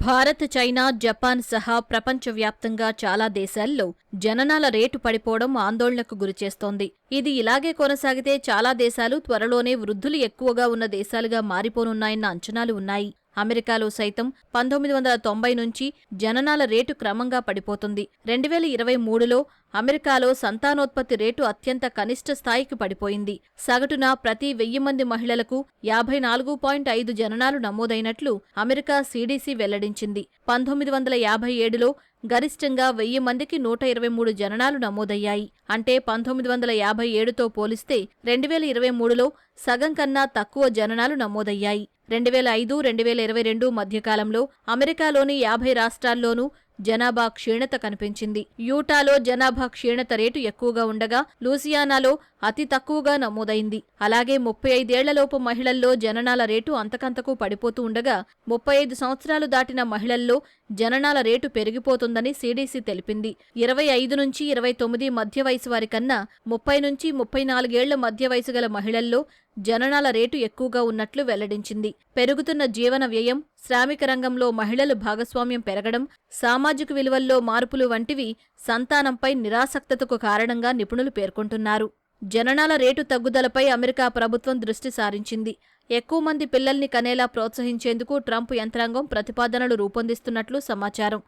Bharat, China, Japan సహా ప్రపంచవ్యాప్తంగా చాలా దేశాల్లో జననాల రేటు పడిపోవడం ఆందోళనకు గురిచేస్తోంది. ఇది ఇలాగే కొనసాగితే చాలా దేశాలు త్వరలోనే వృద్ధులు ఎక్కువగా ఉన్న దేశాలుగా మారిపోనున్నాయన్న అంచనాలు ఉన్నాయి. అమెరికాలో సైతం 1990 నుంచి జననాల రేటు క్రమంగా పడిపోతుంది. 2023లో అమెరికాలో సంతానోత్పత్తి రేటు అత్యంత కనిష్ట స్థాయికి పడిపోయింది. సగటున ప్రతి 1000 మంది మహిళలకు 54.5 జననాలు నమోదైనట్లు అమెరికా CDC వెల్లడించింది. 1957లో గరిష్టంగా 1000 మందికి 123 జననాలు నమోదయ్యాయి. అంటే 1957తో పోలిస్తే 2023లో సగం కన్నా తక్కువ జననాలు నమోదయ్యాయి. 2005-2022 మధ్యకాలంలో అమెరికాలోని 50 రాష్ట్రాల్లోనూ జనాభా క్షీణత కనిపించింది. యూటాలో జనాభా క్షీణత రేటు ఎక్కువగా ఉండగా లూసియానాలో అతి తక్కువగా నమోదైంది. అలాగే 35 ఏళ్లలోపు మహిళల్లో జననాల రేటు అంతకంతకు పడిపోతూ ఉండగా 35 సంవత్సరాలు దాటిన మహిళల్లో జననాల రేటు పెరిగిపోతుందని CDC తెలిపింది. 25 నుంచి 29 మధ్య వయసు వారి కన్నా 30 నుంచి 34 ఏళ్ల మధ్య వయసు గల మహిళల్లో జననాల రేటు ఎక్కువగా ఉన్నట్లు వెల్లడించింది. పెరుగుతున్న జీవన వ్యయం, శ్రామిక రంగంలో మహిళలు భాగస్వామ్యం పెరగడం, సామాజిక విలువల్లో మార్పులు వంటివి సంతానంపై నిరాసక్తతకు కారణంగా నిపుణులు పేర్కొంటున్నారు. జననాల రేటు తగ్గుదలపై అమెరికా ప్రభుత్వం దృష్టి సారించింది. ఎక్కువ మంది పిల్లల్ని కనేలా ప్రోత్సహించేందుకు ట్రంప్ యంత్రాంగం ప్రతిపాదనలు రూపొందిస్తున్నట్లు సమాచారం.